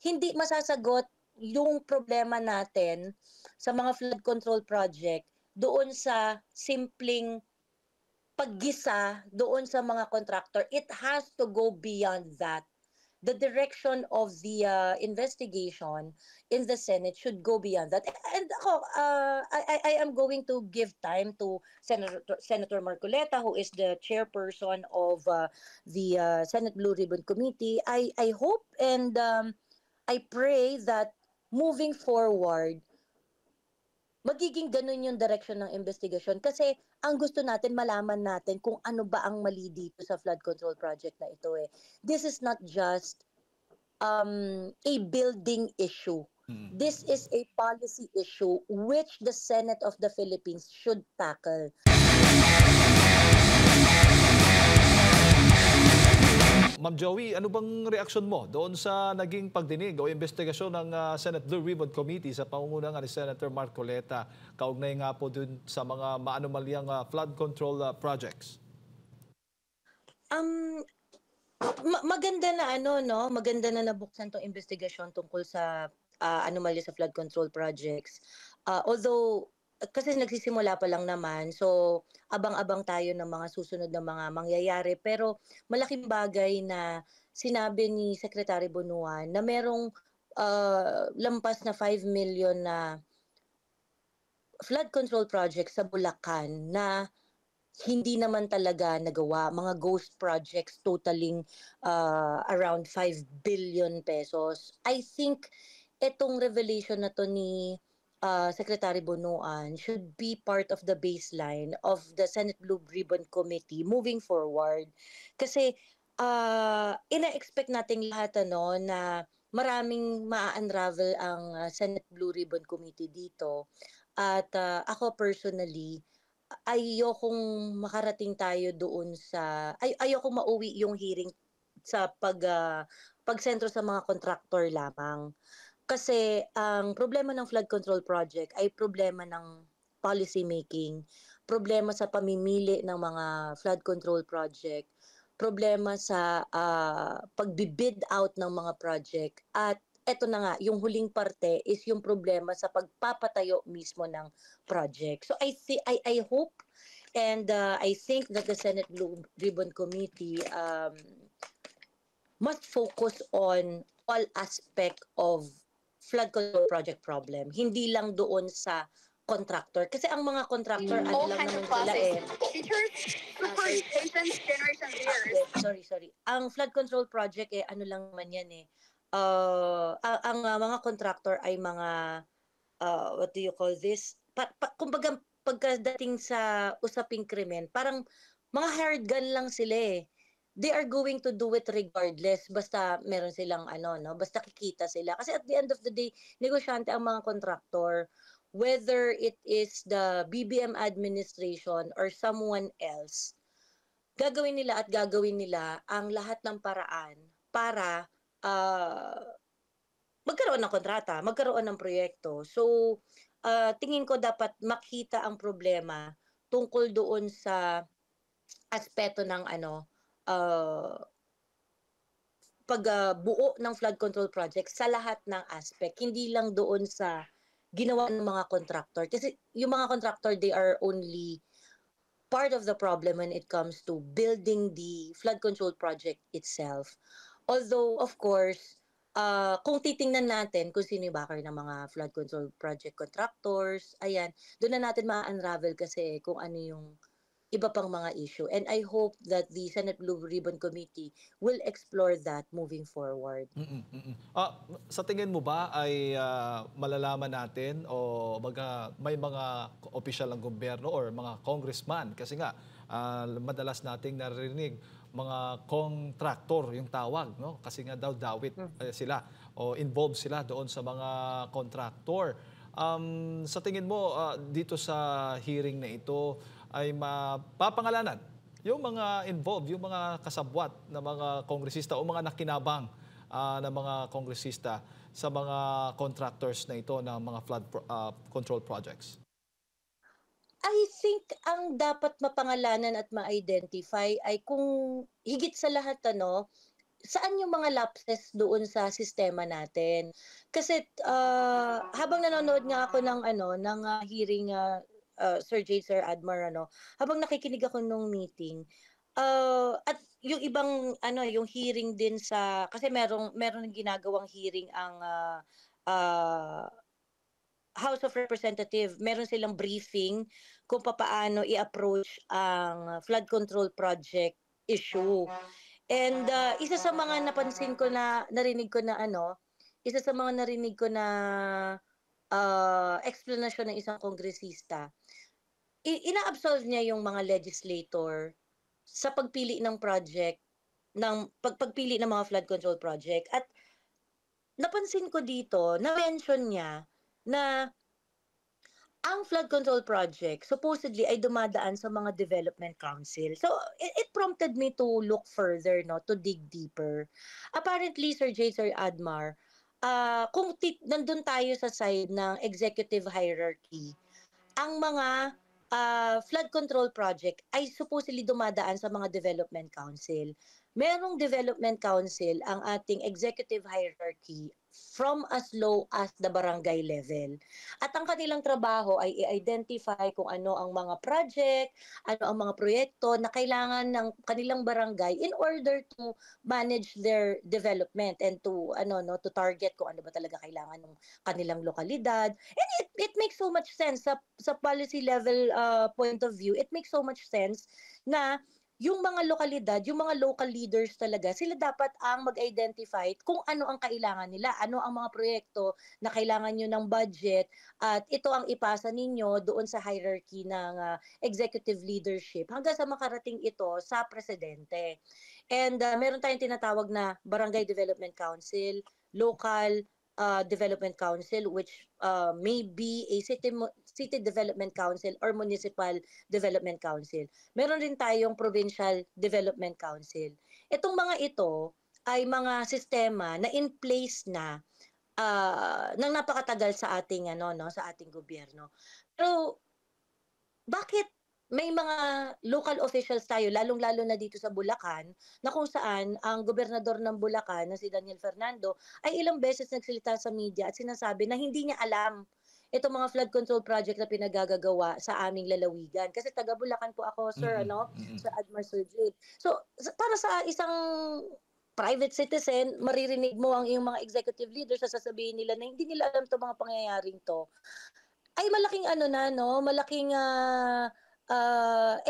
hindi masasagot yung problema natin sa mga flood control project doon sa simpleng paggisa doon sa mga contractor. It has to go beyond that. The direction of the investigation in the Senate should go beyond that. And ako, I am going to give time to Senator Marcoleta, who is the chairperson of the Senate Blue Ribbon Committee. I hope and I pray that moving forward, magiging ganun yung direction ng investigasyon kasi ang gusto natin malaman natin kung ano ba ang mali dito sa flood control project na ito eh. This is not just a building issue. This is a policy issue which the Senate of the Philippines should tackle. Ma'am Joey, ano bang reaksyon mo doon sa naging pagdinig o investigasyon ng Senate Blue Ribbon Committee sa pangunguna ni Senator Marcoleta kaugnay nga po dun sa mga maanumalyang flood control projects? Maganda na no, maganda na nabuksan tong investigasyon tungkol sa anomalya sa flood control projects. Although kasi nagsisimula pa lang naman, so abang-abang tayo ng mga susunod na mga mangyayari. Pero malaking bagay na sinabi ni Secretary Bunuan na merong lampas na 5 million na flood control project sa Bulacan na hindi naman talaga nagawa. Mga ghost projects totaling around 5 billion pesos. I think itong revelation na to ni Secretary Bonoan should be part of the baseline of the Senate Blue Ribbon Committee moving forward. Kasi ina-expect nating lahat na maraming ma-unravel ang Senate Blue Ribbon Committee dito. At ako personally, ayokong makarating tayo doon sa ayokong mauwi yung hearing sa pagsentro sa mga contractor lamang. Kasi ang problema ng flood control project ay problema ng policy making, problema sa pamimili ng mga flood control project, problema sa pagbibid out ng mga project at eto na nga, yung huling parte is yung problema sa pagpapatayo mismo ng project. So I hope and I think that the Senate Blue Ribbon Committee must focus on all aspect of flood control project problem. Hindi lang doon sa contractor. Kasi ang mga contractor, ano lang naman sila Teachers, support patients, generation leaders. Sorry. Ang flood control project ano lang naman yan ang mga contractor ay mga what do you call this? Kumbaga pagkadating sa usaping krimen, parang mga hired gun lang sila eh. They are going to do it regardless basta meron silang no, basta kikita sila. Kasi at the end of the day, negosyante ang mga contractor, whether it is the BBM administration or someone else, gagawin nila ang lahat ng paraan para magkaroon ng kontrata, magkaroon ng proyekto. So, tingin ko dapat makita ang problema tungkol doon sa aspeto ng pagbuo ng flood control project sa lahat ng aspect, hindi lang doon sa ginawa ng mga contractor. Kasi yung mga contractor, they are only part of the problem when it comes to building the flood control project itself. Although, of course, kung titingnan natin kung sino yung backer ng mga flood control project contractors, ayan, doon na natin ma-unravel kasi kung ano yung iba pang mga issue. And I hope that the Senate Blue Ribbon Committee will explore that moving forward. Sa tingin mo ba ay malalaman natin o may mga opisyal ng gobyerno or mga congressman kasi nga madalas nating narinig mga contractor yung tawag, no? Kasi nga daw dawit sila o involved sila doon sa mga contractor. Sa tingin mo dito sa hearing na ito ay mapapangalanan yung mga involved, yung mga kasabwat na mga kongresista o mga nakinabang na mga kongresista sa mga contractors na ito ng mga flood control projects? I think ang dapat mapangalanan at ma-identify ay kung higit sa lahat saan yung mga lapses doon sa sistema natin. Kasi habang nanonood nga ako ng hearing Sir J. Sir Admar habang nakikinig ako nung meeting, at yung ibang yung hearing din kasi meron ginagawang hearing ang House of Representative, meron silang briefing kung papaano i-approach ang flood control project issue. And isa sa mga napansin ko na narinig ko na isa sa mga narinig ko na explanation ng isang kongresista, ina-absolve niya yung mga legislator sa pagpili ng project pagpili ng mga flood control project. At napansin ko dito, na-mention niya na ang flood control project supposedly ay dumadaan sa mga development council. So it prompted me to look further, no, to dig deeper. Apparently, Sir J. Sir Admar, kung nandun tayo sa side ng executive hierarchy, ang mga flood control project ay supposedly dumadaan sa mga development council. Merong development council ang ating executive hierarchy from as low as the barangay level. At ang kanilang trabaho ay i-identify kung ano ang mga project, ano ang mga proyekto na kailangan ng kanilang barangay in order to manage their development and to to target kung ano ba talaga kailangan ng kanilang lokalidad. And it makes so much sense sa policy level point of view. It makes so much sense na yung mga lokalidad, yung mga local leaders talaga, sila dapat ang mag-identify kung ano ang kailangan nila, ano ang mga proyekto na kailangan nyo ng budget, at ito ang ipasa ninyo doon sa hierarchy ng executive leadership hanggang sa makarating ito sa presidente. And meron tayong tinatawag na Barangay Development Council, local development council, which may be a city development council or municipal development council. Meron rin tayong provincial development council. Itong mga ito ay mga sistema na in place na nang napakatagal sa ating sa ating gobyerno. Pero bakit may mga local officials tayo, lalong-lalo na dito sa Bulacan, na kung saan ang gobernador ng Bulacan na si Daniel Fernando ay ilang beses nagsalita sa media at sinasabi na hindi niya alam itong mga flood control project na pinagagagawa sa aming lalawigan. Kasi taga Bulacan po ako, sir, Mm, mm. Sir Admar Sir Jade. So, para sa isang private citizen, maririnig mo ang iyong mga executive leaders sa sasabihin nila na hindi nila alam 'tong mga pangyayaring 'to, ay malaking malaking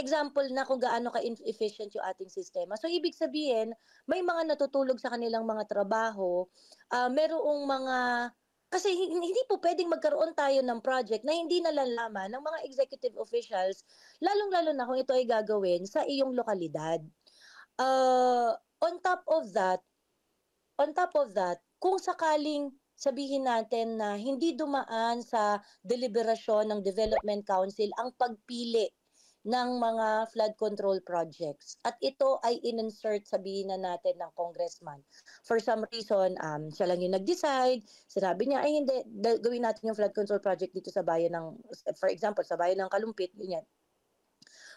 example na kung gaano ka-efficient yung ating sistema. So ibig sabihin, may mga natutulog sa kanilang mga trabaho, merong mga kasi hindi po pwedeng magkaroon tayo ng project na hindi nalalaman ng mga executive officials, lalong-lalo na kung ito ay gagawin sa iyong lokalidad. On top of that, kung sakaling sabihin natin na hindi dumaan sa deliberasyon ng Development Council ang pagpili ng mga flood control projects at ito ay in-insert, sabihin na natin, ng congressman. For some reason, siya lang yung nag-decide, sinabi niya, ay hindi, gawin natin yung flood control project dito sa bayan ng, for example, sa bayan ng Kalumpit, ganyan.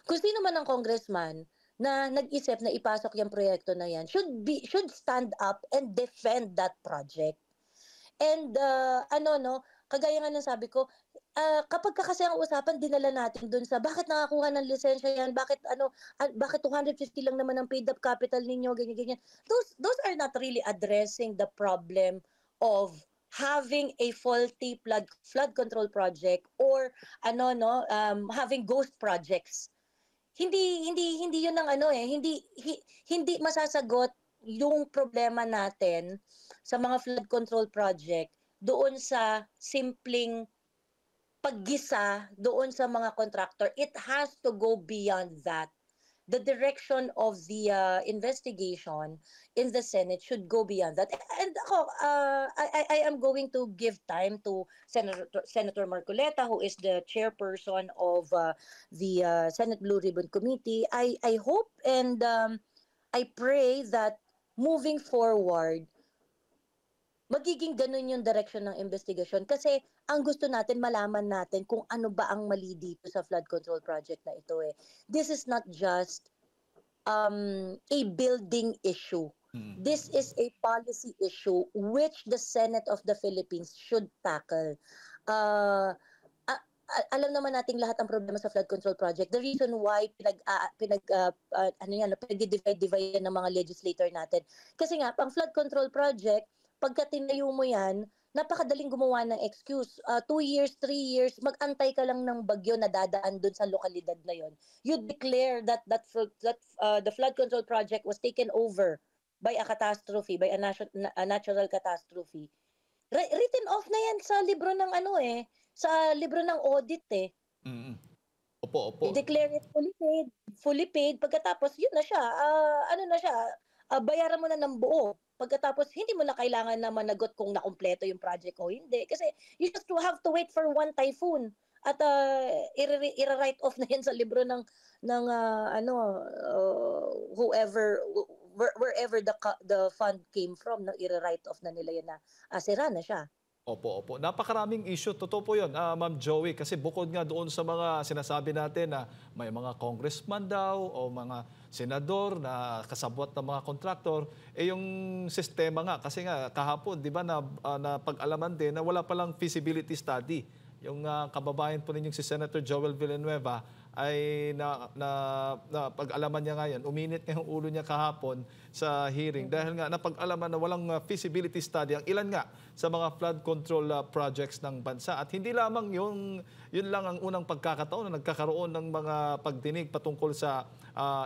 Kung sino man ang congressman na nag-isip na ipasok yung proyekto na yan should stand up and defend that project. And kagaya nga ng sabi ko, kapag kasi ang usapan dinala natin dun sa bakit nakakuha ng lisensya yan, bakit 250 lang naman ang paid up capital ninyo, ganyan ganyan. Those are not really addressing the problem of having a faulty flood control project or having ghost projects. Hindi 'yun ang hindi masasagot yung problema natin sa mga flood control project doon sa simpleng paggisa doon sa mga contractor. It has to go beyond that. The direction of the investigation in the Senate should go beyond that. And ako, I am going to give time to Senator Marcoleta, who is the chairperson of the Senate Blue Ribbon Committee. I hope and I pray that moving forward, magiging ganun yung direction ng investigasyon kasi ang gusto natin malaman natin kung ano ba ang mali dito sa flood control project na ito eh. This is not just a building issue. Mm. This is a policy issue which the Senate of the Philippines should tackle. Uh, Alam naman nating lahat ang problema sa flood control project. The reason why pinag-divide yan ng mga legislator natin. Kasi nga, ang flood control project, pagka tinayo mo yan, napakadaling gumawa ng excuse. 2 years, 3 years, mag-antay ka lang ng bagyo na dadaan dun sa lokalidad na yon. You declare that the flood control project was taken over by a catastrophe, by a natural catastrophe. Written off na yan sa libro ng sa libro ng audit eh. Mm. Opo, opo. I-declare it fully paid, pagkatapos yun na siya, bayaran mo na ng buo. Pagkatapos hindi mo na kailangan na managot kung nakumpleto yung project o hindi. Kasi you just have to wait for one typhoon at i-write off na yan sa libro ng whoever wherever the fund came from, na i-write off na nila yan na sira na siya. Opo, opo. Napakaraming issue. Totoo po yun, Ma'am Joey. Kasi bukod nga doon sa mga sinasabi natin na may mga congressman daw o mga senador na kasabwat ng mga kontraktor, yung sistema nga. Kasi nga kahapon, di ba, na pag-alaman din na wala palang feasibility study. Yung kababayan po ninyong si Senator Joel Villanueva ay na pag-alaman niya nga yan, uminit nga yung ulo niya kahapon sa hearing dahil nga napag-alaman na walang feasibility study ang ilan nga sa mga flood control projects ng bansa. At hindi lamang yun lang ang unang pagkakataon na nagkakaroon ng mga pagdinig patungkol sa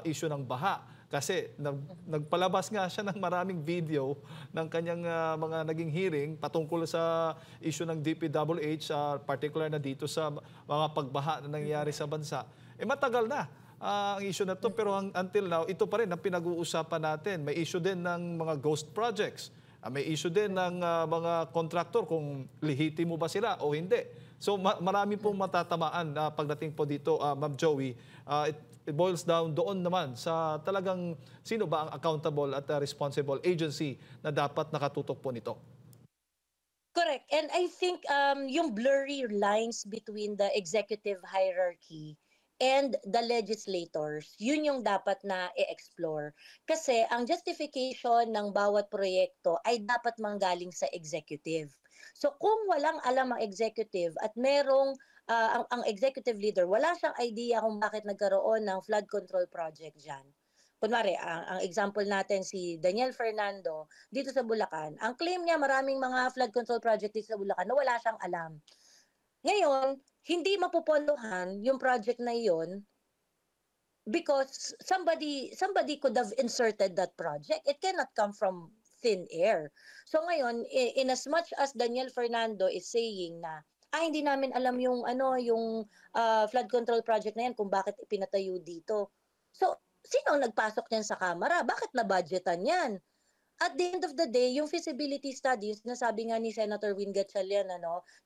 issue ng baha. Kasi nagpalabas nga siya ng maraming video ng kanyang mga naging hearing patungkol sa issue ng DPWH, particular na dito sa mga pagbaha na nangyayari sa bansa. Matagal na ang issue na to, pero until now, ito pa rin ang pinag-uusapan natin. May issue din ng mga ghost projects. May issue din ng mga contractor kung lihiti mo ba sila o hindi. So marami pong matatamaan pagdating po dito, Ma'am Joey. It boils down doon naman sa talagang sino ba ang accountable at responsible agency na dapat nakatutok po nito. Correct. And I think yung blurry lines between the executive hierarchy and the legislators, yun yung dapat na i-explore. Kasi ang justification ng bawat proyekto ay dapat manggaling sa executive. So kung walang alam ang executive at merong ang executive leader, wala siyang idea kung bakit nagkaroon ng flood control project dyan. Kunwari, ang example natin si Daniel Fernando dito sa Bulacan. Ang claim niya maraming mga flood control project dito sa Bulacan na wala siyang alam. Ngayon, hindi mapupondohan yung project na iyon because somebody could have inserted that project. It cannot come from thin air. So ngayon, in as much as Daniel Fernando is saying na hindi namin alam yung flood control project na yan kung bakit ipinatayo dito. So, sino ang nagpasok niyan sa kamera? Bakit na-budgetan yan? At the end of the day, yung feasibility study, yung sinasabi nga ni Senator Win Gatchalian,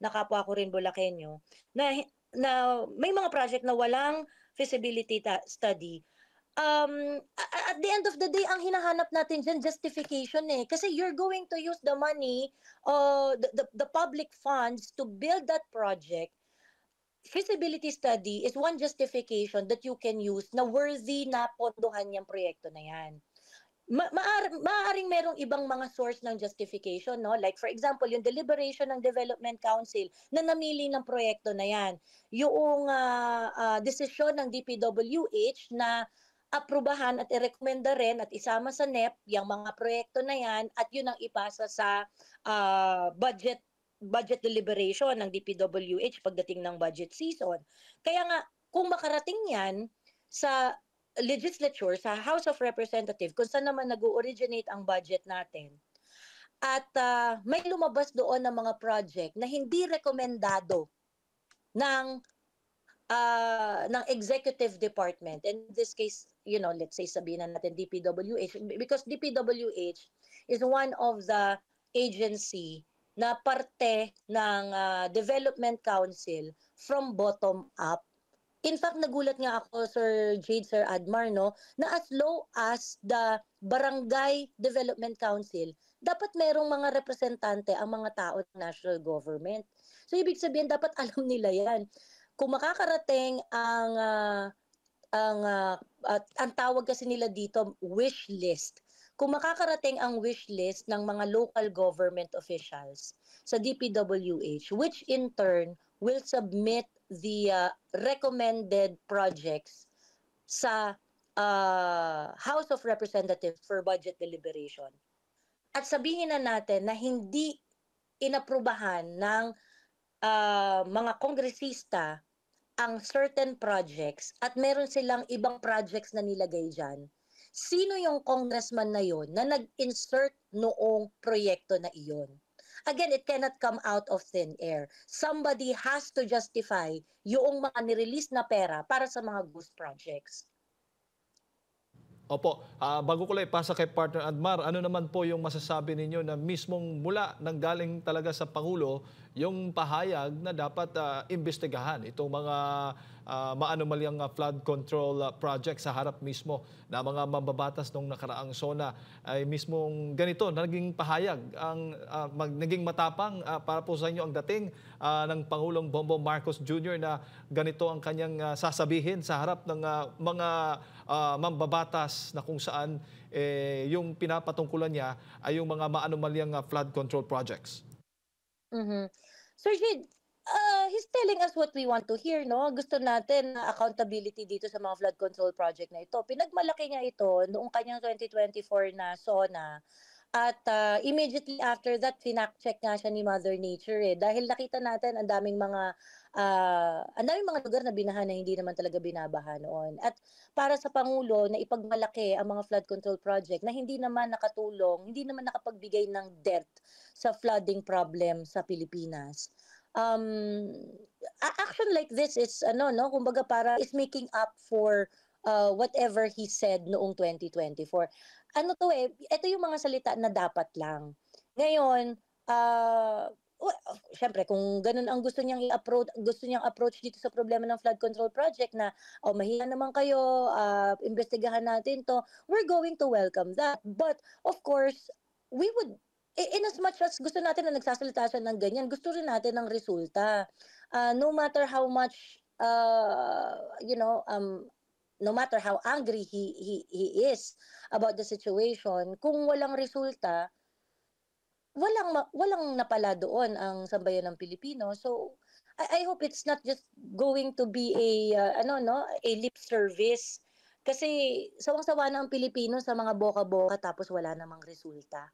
na kapwa ko rin Bulakenyo, na may mga project na walang feasibility study. At the end of the day, ang hinahanap natin dyan, justification eh. Kasi you're going to use the money, the public funds to build that project. Feasibility study is one justification that you can use na worthy na pondohan yung proyekto na yan. Maaaring merong ibang mga source ng justification, no? Like for example, yung deliberation ng Development Council na namili ng proyekto na yan. Yung desisyon ng DPWH na aprubahan at irekomenda rin at isama sa NEP yung mga proyekto na yan at yun ang ipasa sa budget deliberation ng DPWH pagdating ng budget season. Kaya nga, kung makarating yan sa legislature, sa House of Representatives, kung saan naman nag-originate ang budget natin, at may lumabas doon ng mga project na hindi rekomendado ng executive department. In this case, let's say sabihin na natin DPWH, because DPWH is one of the agency na parte ng Development Council from bottom up. In fact, nagulat nga ako, Sir Jade, Sir Admar, no, na as low as the Barangay Development Council, dapat merong mga representante ang mga tao ng national government. So, ibig sabihin, dapat alam nila yan. Kung makakarating ang tawag kasi nila dito, wish list. kung makakarating ang wish list ng mga local government officials sa DPWH, which in turn will submit the recommended projects sa House of Representatives for budget deliberation. At sabihin na natin na hindi inaprubahan ng mga kongresista ang certain projects at meron silang ibang projects na nilagay dyan, sino yung congressman na yon na nag-insert noong proyekto na iyon? Again, it cannot come out of thin air. Somebody has to justify yung mga nirelease na pera para sa mga ghost projects. Opo, bago ko lang ipasa kay Partner Admar, ano naman po yung masasabi ninyo na mismong mula nanggaling talaga sa Pangulo yung pahayag na dapat imbestigahan itong mga maanumalyang flood control project sa harap mismo na mga mambabatas nung nakaraang SONA ay mismong ganito, naging pahayag, naging matapang para po sa inyo ang dating ng Pangulong Bongbong Marcos Jr. na ganito ang kanyang sasabihin sa harap ng mga mambabatas na kung saan yung pinapatungkulan niya ay yung mga maanumalyang flood control projects. Mhm. Sir Jade, he's telling us what we want to hear, no? Gusto natin na accountability dito sa mga flood control project na ito. Pinagmalaki niya ito noong kanyang 2024 na SONA. At immediately after that, finak-check nga siya ni Mother Nature dahil nakita natin ang daming mga lugar na binaha na hindi naman talaga binabaha noon. At para sa Pangulo na ipagmalaki ang mga flood control project na hindi naman nakatulong, hindi naman nakapagbigay ng depth sa flooding problem sa Pilipinas. Action like this is kumbaga para is making up for whatever he said noong 2024. Ito yung mga salita na dapat lang. Ngayon, syempre kung ganun ang gusto niyang approach dito sa problema ng flood control project na mahiya naman kayo, imbestigahan natin to, we're going to welcome that. But of course, we would in as much as gusto natin na nagsasalita siya ng ganyan, gusto rin natin ng resulta. No matter how much no matter how angry he is about the situation, kung walang resulta, walang napala doon ang sambayan ng Pilipino. So I hope it's not just going to be a lip service kasi sawang-sawa na ang Pilipino sa mga boka-boka tapos wala namang resulta.